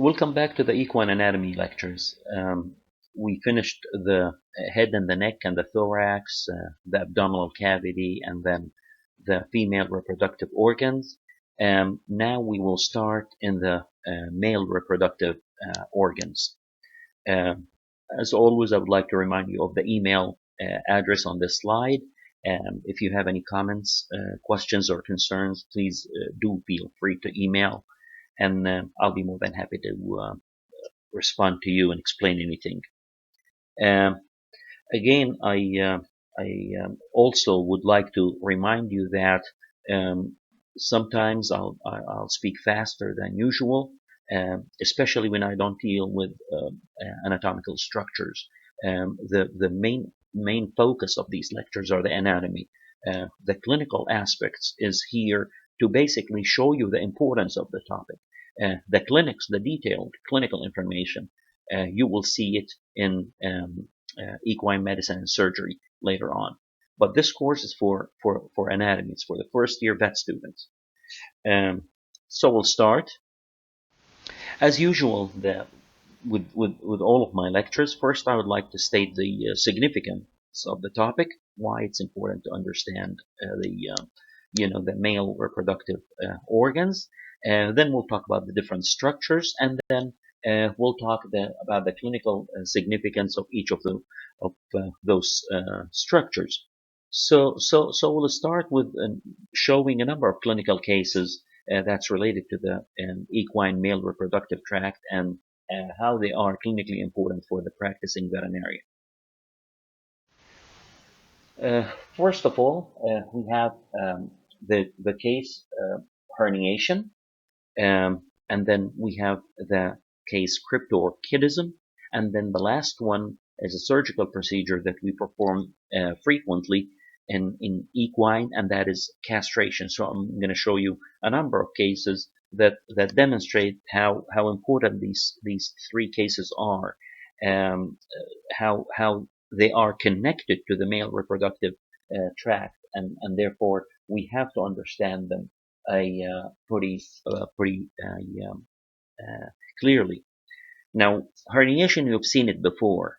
Welcome back to the equine anatomy lectures. We finished the head and the neck and the thorax, the abdominal cavity, and then the female reproductive organs. Now we will start in the male reproductive organs. As always, I would like to remind you of the email address on this slide. If you have any comments, questions, or concerns, please do feel free to email, and I'll be more than happy to respond to you and explain anything. Again, I also would like to remind you that sometimes I'll speak faster than usual, especially when I don't deal with anatomical structures. The main focus of these lectures are the anatomy. The clinical aspects is here to basically show you the importance of the topic. The clinics, the detailed clinical information, you will see it in equine medicine and surgery later on. But this course is for anatomy. It's for the first year vet students. So we'll start. As usual, with all of my lectures, first I would like to state the significance of the topic, why it's important to understand the male reproductive organs. Then we'll talk about the different structures, and then we'll talk about the clinical significance of each of those structures. So we'll start with showing a number of clinical cases that's related to the equine male reproductive tract and how they are clinically important for the practicing veterinarian. First of all, we have the case herniation, and then we have the case cryptorchidism, and then the last one is a surgical procedure that we perform frequently in equine, and that is castration. So I'm going to show you a number of cases that demonstrate how important these three cases are, how they are connected to the male reproductive tract, and therefore we have to understand them pretty clearly. Now, herniation, you've seen it before.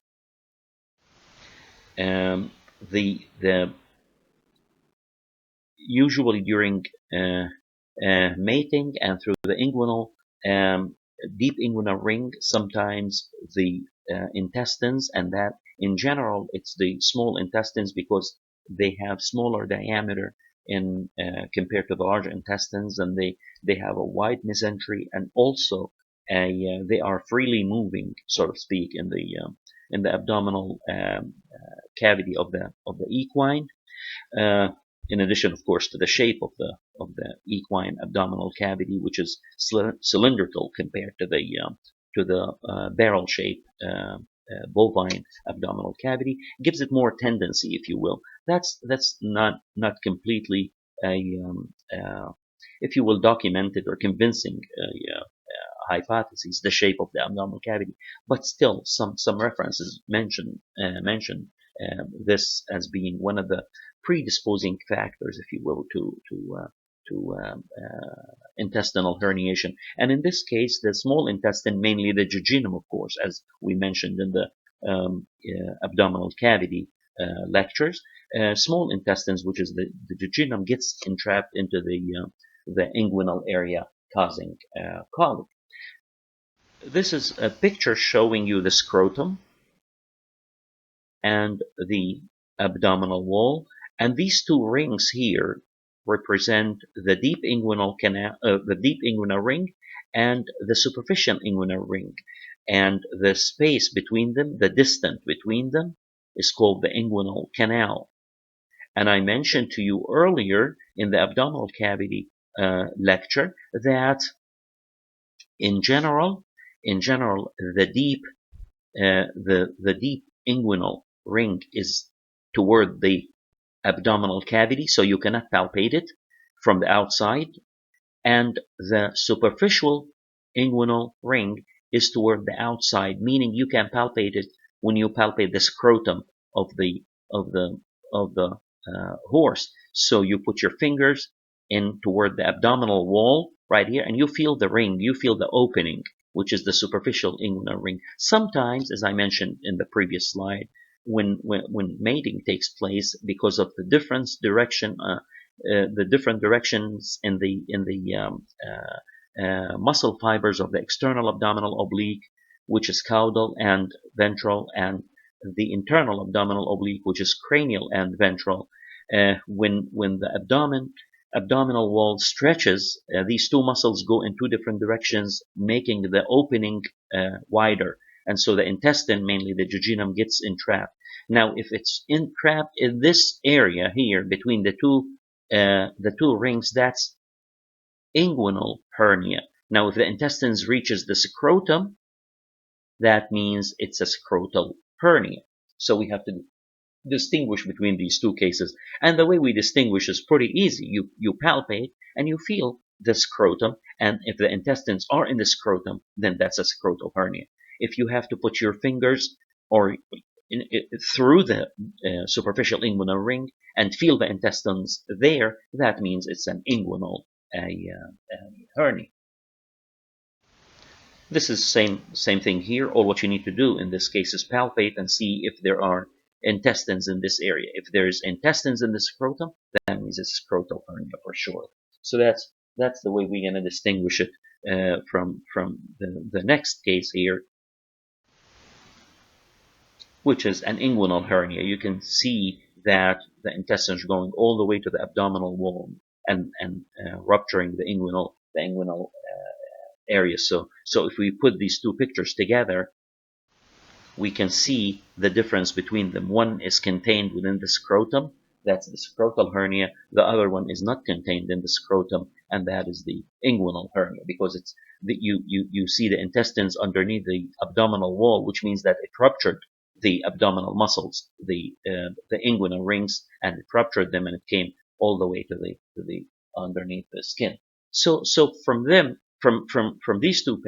Usually during mating and through the inguinal, deep inguinal ring, sometimes the intestines, and that in general it's the small intestines because they have smaller diameter in compared to the large intestines, and they have a wide mesentery, and also they are freely moving, so to speak, in the abdominal cavity of the equine. In addition, of course, to the shape of the equine abdominal cavity, which is cylindrical compared to the barrel shape bovine abdominal cavity, gives it more tendency, if you will. That's not completely if you will, documented or convincing hypotheses, the shape of the abdominal cavity, but still some references mention this as being one of the predisposing factors, if you will, to intestinal herniation. And in this case, the small intestine, mainly the jejunum, of course, as we mentioned in the abdominal cavity lectures, small intestines, which is the jejunum, gets entrapped into the inguinal area, causing colic. This is a picture showing you the scrotum and the abdominal wall, and these two rings here represent the deep inguinal canal, the deep inguinal ring, and the superficial inguinal ring, and the space between them, the distance between them, is called the inguinal canal. And I mentioned to you earlier in the abdominal cavity lecture that in general, the deep inguinal ring is toward the abdominal cavity, so you cannot palpate it from the outside, and the superficial inguinal ring is toward the outside, meaning you can palpate it when you palpate the scrotum of the horse. So you put your fingers in toward the abdominal wall right here, and you feel the ring, you feel the opening which is the superficial inguinal ring. Sometimes, as I mentioned in the previous slide, when mating takes place, because of the the different directions in the muscle fibers of the external abdominal oblique, which is caudal and ventral, and the internal abdominal oblique, which is cranial and ventral. When the abdominal wall stretches, these two muscles go in two different directions, making the opening wider. And so the intestine, mainly the jejunum, gets entrapped. Now, if it's entrapped in this area here between the two rings, that's inguinal hernia. Now, if the intestines reaches the scrotum, that means it's a scrotal hernia. So we have to distinguish between these two cases. And the way we distinguish is pretty easy. You palpate and you feel the scrotum, and if the intestines are in the scrotum, then that's a scrotal hernia. If you have to put your fingers or through the superficial inguinal ring and feel the intestines there, that means it's an inguinal hernia. This is same thing here. All what you need to do in this case is palpate and see if there are intestines in this area. If there's intestines in the scrotum, that means it's scrotal hernia for sure. So that's the way we're going to distinguish it from the next case here, which is an inguinal hernia. You can see that the intestines are going all the way to the abdominal wall and rupturing the inguinal area. So if we put these two pictures together, we can see the difference between them. One is contained within the scrotum, that's the scrotal hernia. The other one is not contained in the scrotum, and that is the inguinal hernia, because it's you see the intestines underneath the abdominal wall, which means that it ruptured the abdominal muscles, the inguinal rings, and it ruptured them, and it came all the way to the underneath the skin. So from these two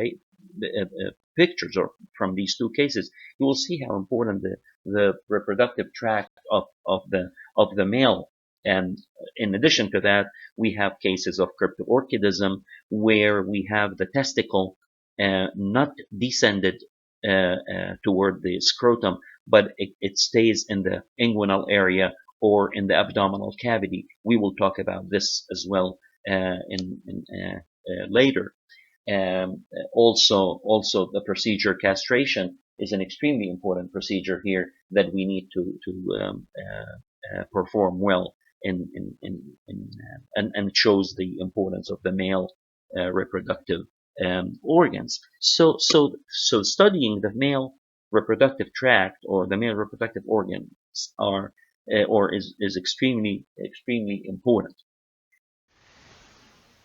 pictures, or from these two cases, you will see how important the reproductive tract of the male. And in addition to that, we have cases of cryptorchidism, where we have the testicle not descended toward the scrotum, but it stays in the inguinal area or in the abdominal cavity. We will talk about this as well later. Also, the procedure castration is an extremely important procedure here that we need to perform well and it shows the importance of the male reproductive organs. So studying the male reproductive tract or the male reproductive organs is extremely important.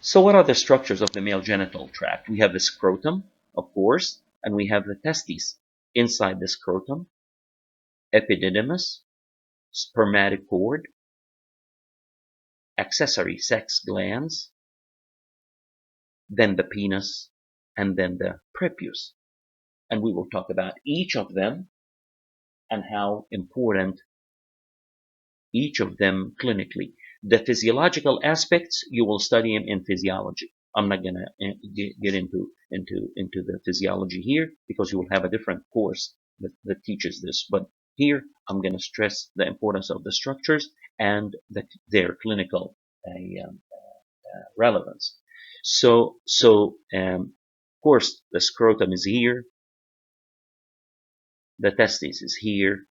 So what are the structures of the male genital tract? We have the scrotum, of course, and we have the testes. Inside the scrotum, epididymis, spermatic cord, accessory sex glands, then the penis, and then the prepuce. And we will talk about each of them and how important each of them clinically. The physiological aspects, you will study them in physiology. I'm not going to get into the physiology here, because you will have a different course that teaches this. But here, I'm going to stress the importance of the structures and their clinical relevance. So of course, the scrotum is here. The testes is here.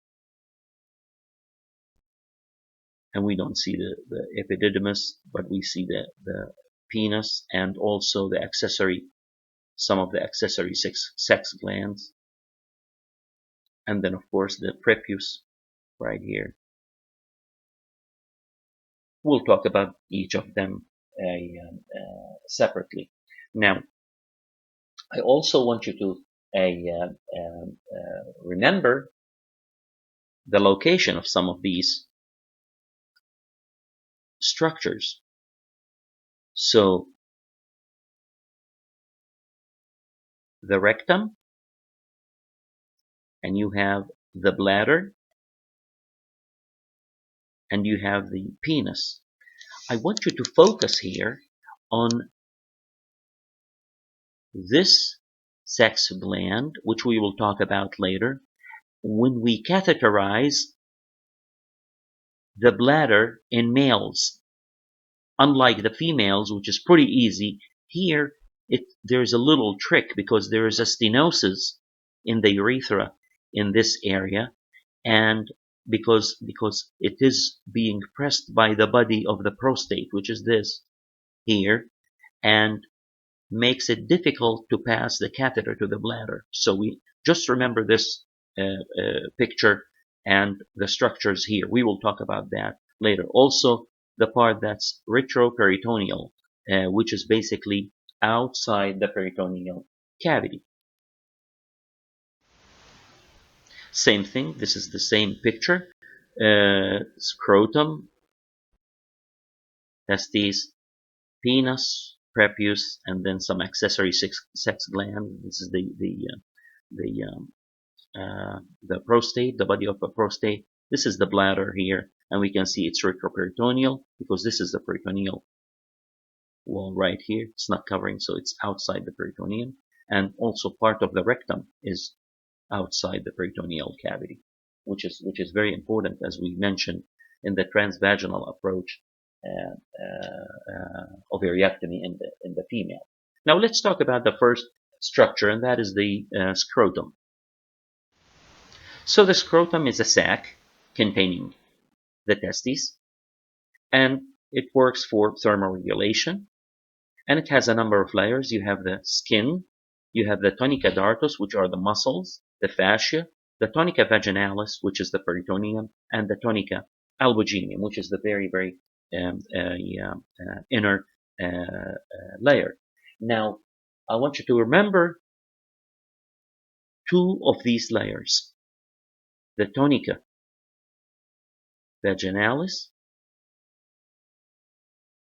And we don't see the epididymis, but we see the penis and also the some of the accessory sex glands. And then, of course, the prepuce right here. We'll talk about each of them separately. Now, I also want you to remember the location of some of these structures. So the rectum, and you have the bladder, and you have the penis. I want you to focus here on this sex gland, which we will talk about later. When we catheterize the bladder in males, unlike the females, which is pretty easy, here there's a little trick because there is a stenosis in the urethra in this area, and because it is being pressed by the body of the prostate, which is this here, and makes it difficult to pass the catheter to the bladder. So we just remember this picture and the structures here. We will talk about that later. Also, the part that's retroperitoneal, which is basically outside the peritoneal cavity. Same thing. This is the same picture. Scrotum, testes, penis, prepuce, and then some accessory sex gland. This is the prostate, the body of a prostate. This is the bladder here, and we can see it's retroperitoneal because this is the peritoneal wall right here. It's not covering, so it's outside the peritoneum, and also part of the rectum is outside the peritoneal cavity, which is very important, as we mentioned in the transvaginal approach of ovariectomy in the female. Now let's talk about the first structure, and that is the scrotum. So the scrotum is a sac containing the testes, and it works for thermoregulation, and it has a number of layers. You have the skin, you have the tunica dartos, which are the muscles, the fascia, the tunica vaginalis, which is the peritoneum, and the tunica albuginum, which is the very, very inner layer. Now, I want you to remember two of these layers: the tunica vaginalis,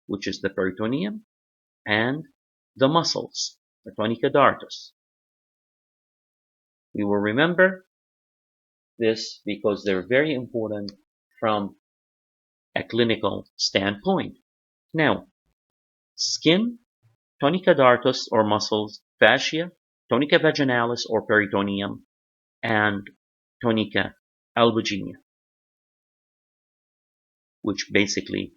which is the peritoneum, and the muscles, the tunica dartos. We will remember this because they're very important from a clinical standpoint. Now, skin, tunica dartos or muscles, fascia, tunica vaginalis or peritoneum, and tunica albuginea, which basically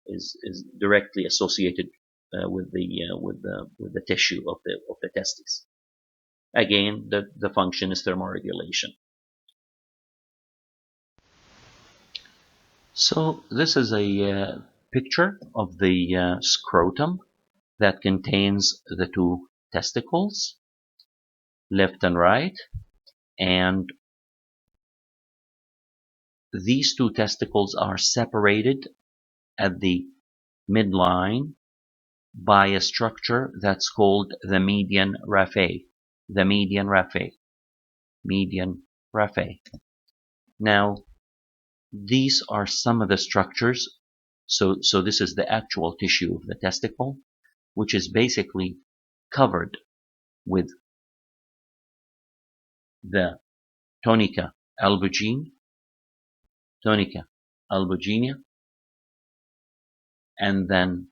is directly associated with the tissue of the testes. Again, the function is thermoregulation. So this is a picture of the scrotum that contains the two testicles, left and right, and these two testicles are separated at the midline by a structure that's called the median raphe. The median raphe. Median raphe. Now, these are some of the structures. So this is the actual tissue of the testicle, which is basically covered with the tunica albuginea, and then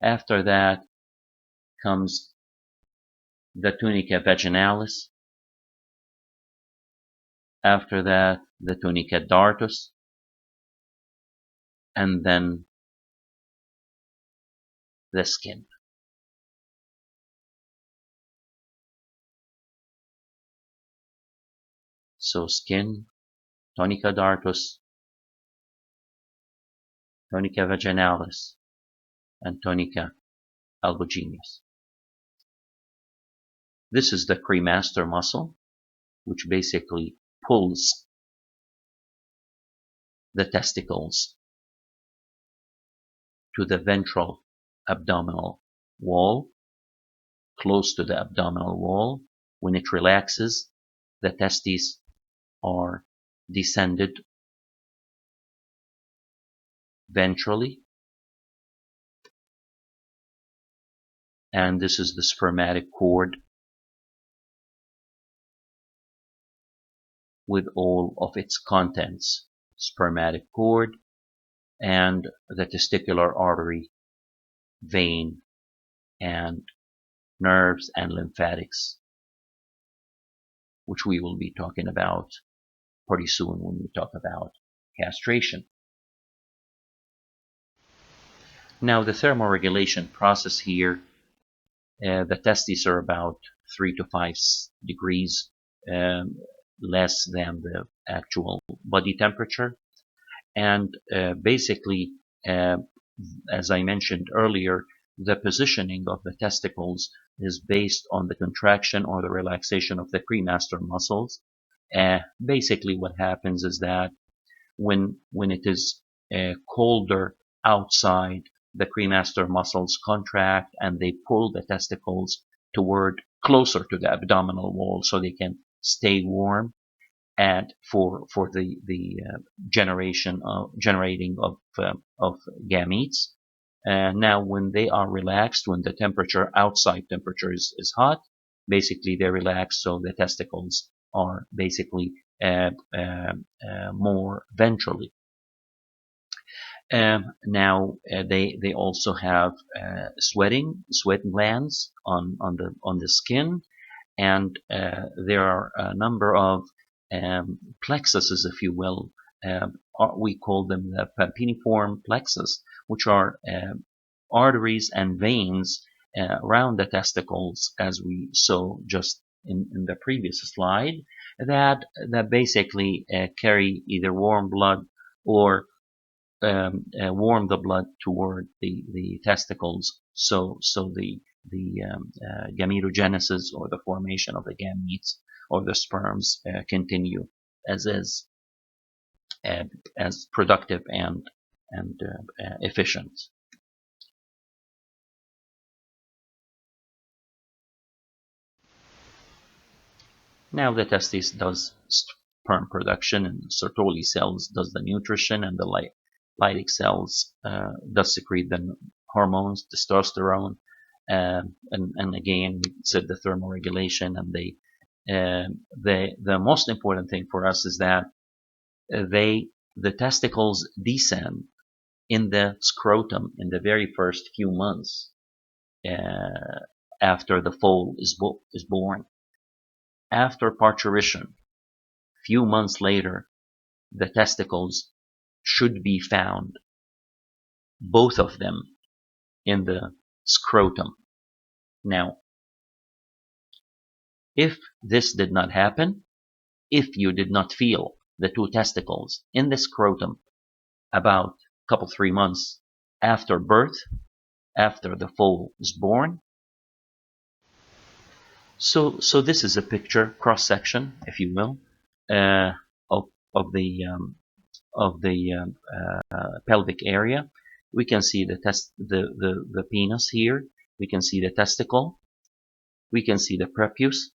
after that comes the tunica vaginalis, after that the tunica dartos, and then the skin. So skin, tunica dartos, tunica vaginalis, and tunica albuginea. This is the cremaster muscle, which basically pulls the testicles to the ventral abdominal wall, close to the abdominal wall. When it relaxes, the testes are descended ventrally, and this is the spermatic cord with all of its contents. Spermatic cord and the testicular artery, vein, and nerves, and lymphatics, which we will be talking about pretty soon when we talk about castration. Now, the thermoregulation process here, the testes are about 3 to 5 degrees um, less than the actual body temperature. And basically, uh, as I mentioned earlier, the positioning of the testicles is based on the contraction or the relaxation of the cremaster muscles. Basically, what happens is that when it is colder outside, the cremaster muscles contract and they pull the testicles toward closer to the abdominal wall so they can stay warm and for the generating of gametes. Now, when they are relaxed, when the outside temperature is hot, basically they relax, so the testicles are basically more ventrally. Now they also have sweat glands on the skin, and there are a number of plexuses, if you will. We call them the pampiniform plexus, which are arteries and veins around the testicles, as we saw just in the previous slide, that basically carry either warm blood or warm the blood toward the testicles, so the gametogenesis, or the formation of the gametes or the sperms, continue as is, as productive and efficient. Now the testis does sperm production, and Sertoli cells does the nutrition, and the Leydig cells does secrete the hormones, testosterone, and again we said the thermoregulation. And the most important thing for us is that the testicles descend in the scrotum in the very first few months after the foal is born. After parturition, few months later, the testicles should be found, both of them, in the scrotum. Now, if this did not happen, if you did not feel the two testicles in the scrotum about a couple, 3 months after birth, after the foal is born. So this is a picture, cross section, if you will, of the pelvic area. We can see the penis here. We can see the testicle. We can see the prepuce,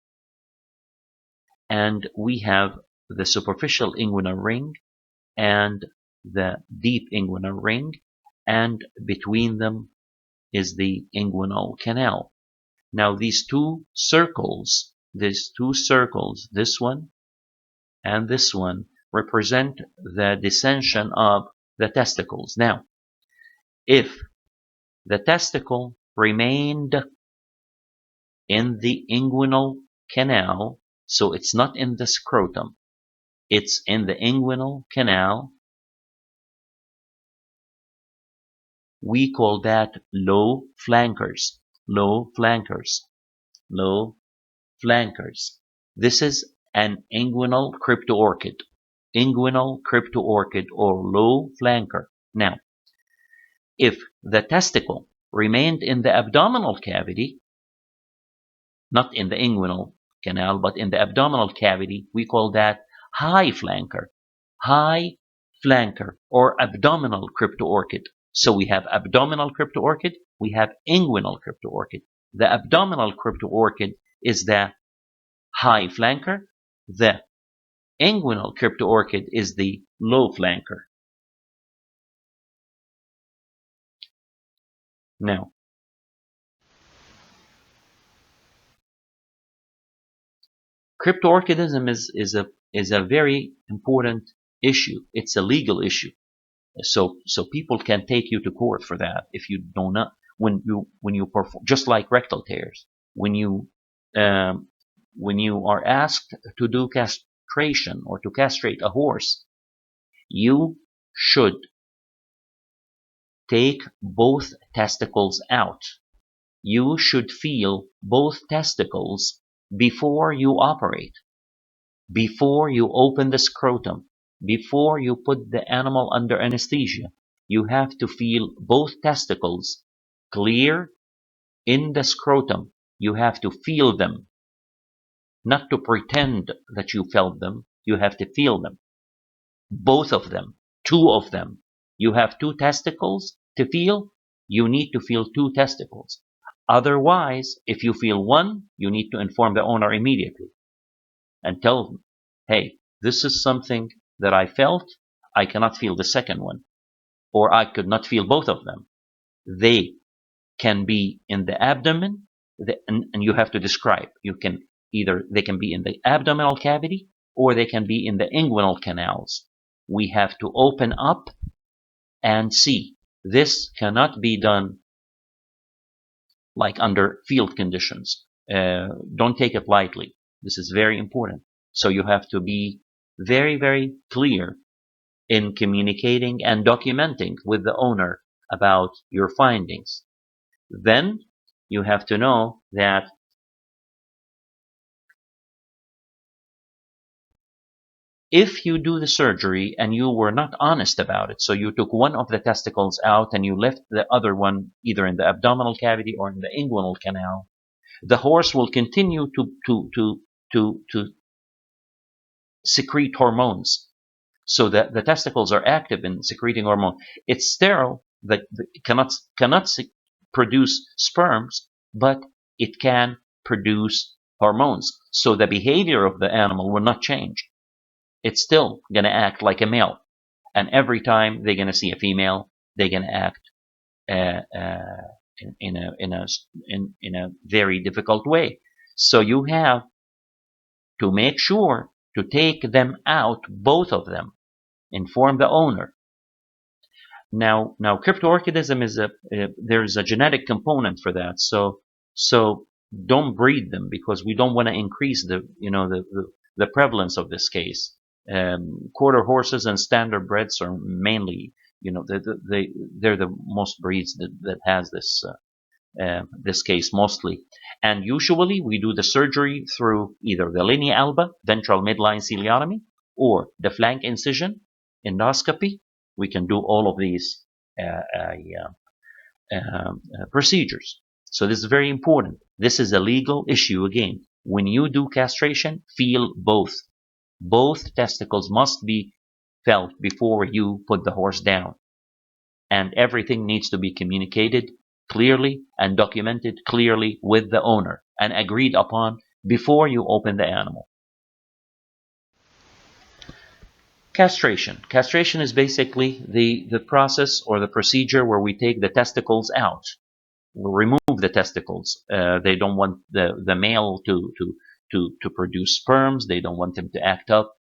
and we have the superficial inguinal ring and the deep inguinal ring, and between them is the inguinal canal. Now these two circles, this one and this one, represent the descension of the testicles. Now, if the testicle remained in the inguinal canal, so it's not in the scrotum, it's in the inguinal canal, we call that low flankers. Low flankers. Low flankers. This is an inguinal cryptorchid. Inguinal cryptorchid, or low flanker. Now, if the testicle remained in the abdominal cavity, not in the inguinal canal, but in the abdominal cavity, we call that high flanker. High flanker, or abdominal cryptorchid. So we have abdominal cryptorchid, we have inguinal cryptorchid. The abdominal cryptorchid is the high flanker. The inguinal cryptorchid is the low flanker. Now, cryptorchidism is a very important issue. It's a legal issue. So people can take you to court for that if you do not, when you perform, just like rectal tears. when you are asked to do castration or to castrate a horse, you should take both testicles out. You should feel both testicles before you operate, before you open the scrotum, before you put the animal under anesthesia. You have to feel both testicles clear in the scrotum. You have to feel them, not to pretend that you felt them. You have to feel them. Both of them, two of them. You have two testicles to feel. You need to feel two testicles. Otherwise, if you feel one, you need to inform the owner immediately and tell them, hey, this is something that I felt. I cannot feel the second one, or I could not feel both of them. They can be in the abdomen, and you have to describe. They can be in the abdominal cavity, or they can be in the inguinal canals. We have to open up and see. This cannot be done like under field conditions. Don't take it lightly. This is very important. So you have to be very, very clear in communicating and documenting with the owner about your findings. Then you have to know that if you do the surgery and you were not honest about it, so you took one of the testicles out and you left the other one either in the abdominal cavity or in the inguinal canal, the horse will continue to secrete hormones. So that the testicles are active in secreting hormone. It's sterile, that cannot produce sperms, but it can produce hormones. So the behavior of the animal will not change. It's still going to act like a male. And every time they're going to see a female, they're going to act in a very difficult way. So you have to make sure to take them out, both of them. Inform the owner. Now, cryptorchidism is there's a genetic component for that. So don't breed them, because we don't want to increase the prevalence of this case. Quarter horses and standard breds are mainly, they're the most breeds that has this case mostly. And usually we do the surgery through either the linea alba, ventral midline ciliotomy, or the flank incision, endoscopy. We can do all of these procedures. So this is very important. This is a legal issue again. When you do castration, feel both. Both testicles must be felt before you put the horse down. And everything needs to be communicated clearly and documented clearly with the owner and agreed upon before you open the animal. Castration. Castration is basically the process or the procedure where we take the testicles out. We'll remove the testicles. They don't want the male to produce sperms. They don't want him to act up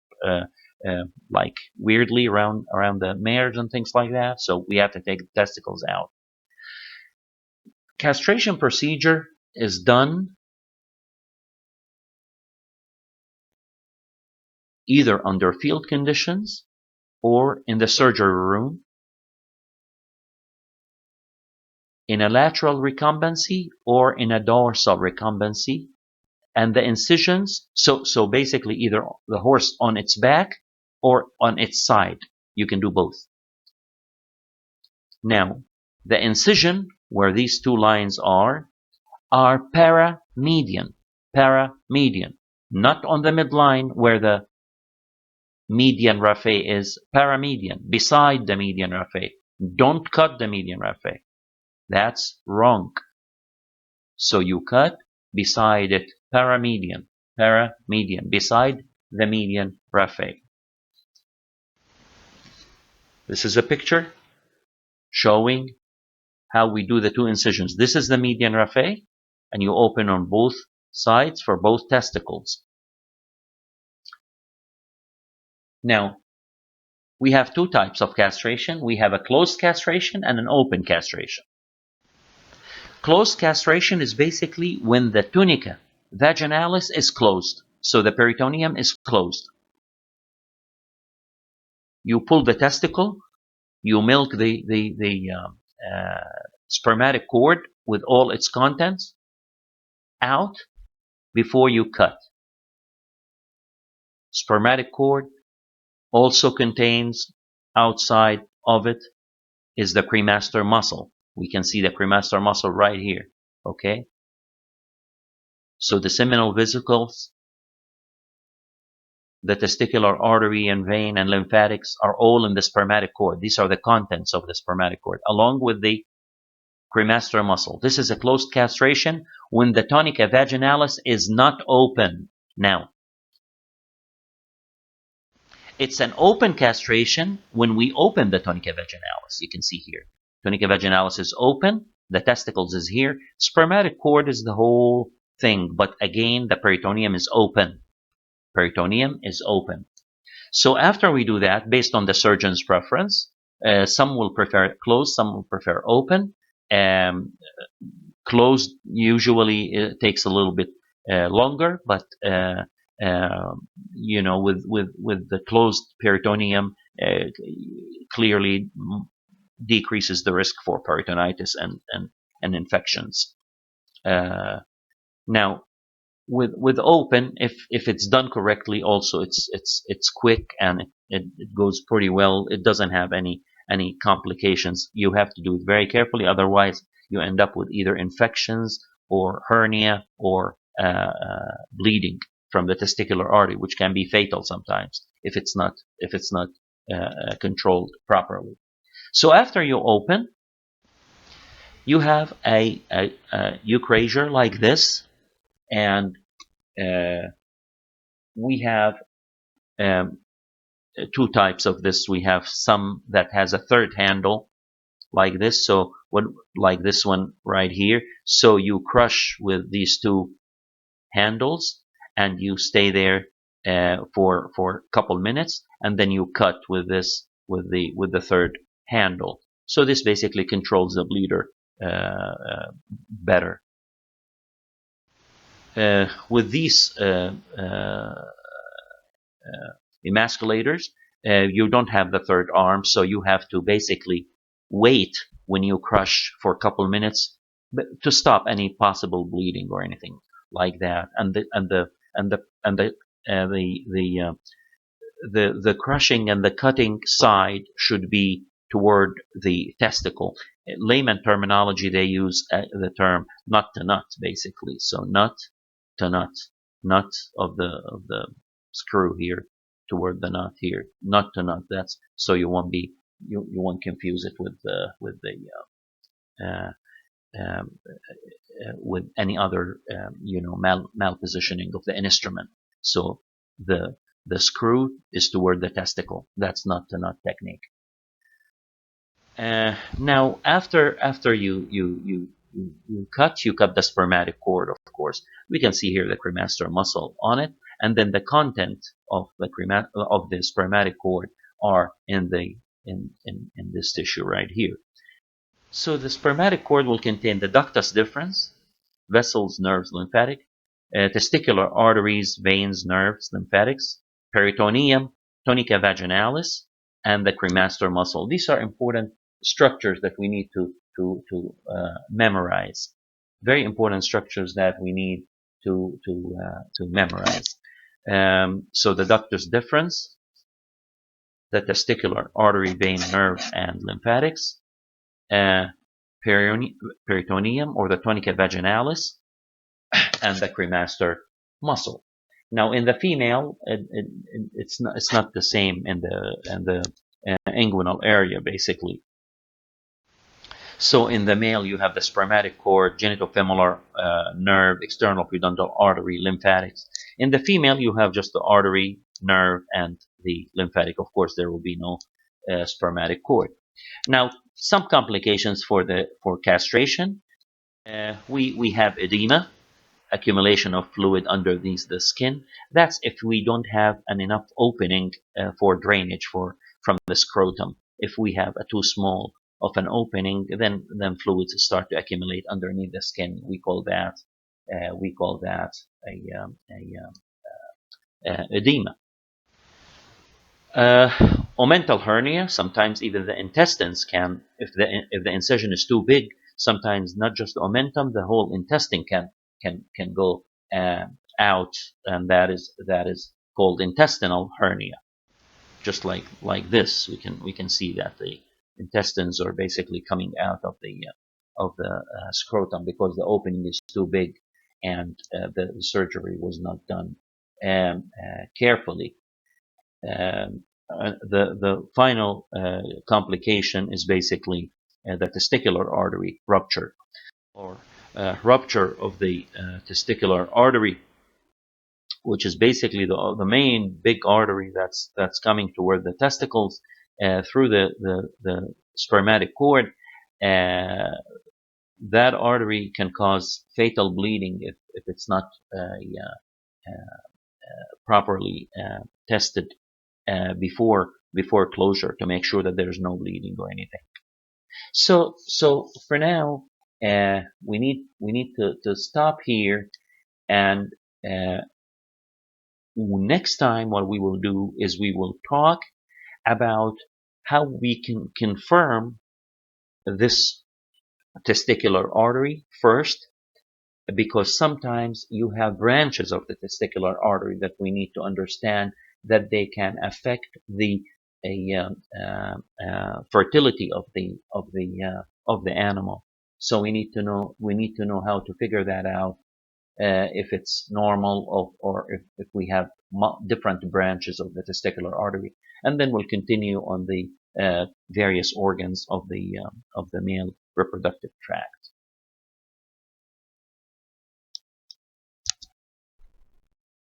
like weirdly around the mares and things like that. So we have to take the testicles out. Castration procedure is done either under field conditions or in the surgery room, in a lateral recumbency or in a dorsal recumbency. And the incisions, so basically either the horse on its back or on its side. You can do both. Now, the incision where these two lines are paramedian, not on the midline where the median raphe is, paramedian, beside the median raphe. Don't cut the median raphe. That's wrong. So you cut beside it, paramedian, beside the median raphe. This is a picture showing how we do the two incisions. This is the median raphe, and you open on both sides for both testicles. Now, we have two types of castration. We have a closed castration and an open castration. Closed castration is basically when the tunica vaginalis is closed, so the peritoneum is closed. You pull the testicle, you milk the spermatic cord with all its contents out before you cut. Spermatic cord also contains, outside of it is the cremaster muscle. We can see the cremaster muscle right here, okay? So the seminal vesicles, the testicular artery and vein and lymphatics are all in the spermatic cord. These are the contents of the spermatic cord, along with the cremaster muscle. This is a closed castration when the tunica vaginalis is not open. Now, it's an open castration when we open the tunica vaginalis. You can see here. Tunica vaginalis is open. The testicles is here. Spermatic cord is the whole thing. But again, the peritoneum is open. Peritoneum is open. So after we do that, based on the surgeon's preference, some will prefer closed, some will prefer open. Closed usually it takes a little bit longer, but you know, with the closed peritoneum, clearly decreases the risk for peritonitis and infections. Now, with open, if it's done correctly, also it's quick and it goes pretty well. It doesn't have any complications. You have to do it very carefully, otherwise you end up with either infections or hernia or bleeding from the testicular artery, which can be fatal sometimes if it's not controlled properly. So after you open, you have a eucrasier like this, and we have two types of this. We have some that has a third handle like this, so like this one right here. So you crush with these two handles and you stay there for a couple minutes, and then you cut with this with the third handle. So this basically controls the bleeder better. With these emasculators, you don't have the third arm, so you have to basically wait when you crush for a couple minutes to stop any possible bleeding or anything like that. And the crushing and the cutting side should be toward the testicle. In layman terminology, they use the term nut to nut, basically. So nut to nut, nut of the screw here toward the nut here, nut to nut. That's so you won't confuse it with uh, um, with any other malpositioning of the instrument. So the screw is toward the testicle. That's nut to nut technique. Now after you cut the spermatic cord, of course. We can see here the cremaster muscle on it, and then the content of the spermatic cord are in this tissue right here. So the spermatic cord will contain the ductus deferens, vessels, nerves, lymphatic, testicular arteries, veins, nerves, lymphatics, peritoneum, tunica vaginalis, and the cremaster muscle. These are important structures that we need to memorize. Very important structures that we need to memorize. So the ductus deferens, the testicular artery, vein, nerve, and lymphatics, peritoneum or the tunica vaginalis, and the cremaster muscle. Now, in the female, it's not the same in the inguinal area, basically. So in the male, you have the spermatic cord, genitofemolar nerve, external pudendal artery, lymphatics. In the female, you have just the artery, nerve, and the lymphatic. Of course, there will be no spermatic cord. Now, some complications for castration. We have edema, accumulation of fluid underneath the skin. That's if we don't have enough opening for drainage from the scrotum. If we have a too small of an opening, then fluids start to accumulate underneath the skin. We call that edema. Omental hernia. Sometimes even the intestines can, if the incision is too big, sometimes not just the omentum, the whole intestine can go out, and that is called intestinal hernia. Just like this, we can see that the intestines are basically coming out of the scrotum because the opening is too big, and the surgery was not done carefully. The final complication is basically the testicular artery rupture, or rupture of the testicular artery, which is basically the main big artery that's coming toward the testicles through the spermatic cord. That artery can cause fatal bleeding if it's not properly tested before closure to make sure that there's no bleeding or anything. So for now, we need to stop here, and next time what we will do is we will talk about how we can confirm this testicular artery first, because sometimes you have branches of the testicular artery that we need to understand that they can affect the fertility of the animal. So we need to know how to figure that out, if it's normal, or if we have different branches of the testicular artery, and then we'll continue on the various organs of the male reproductive tract.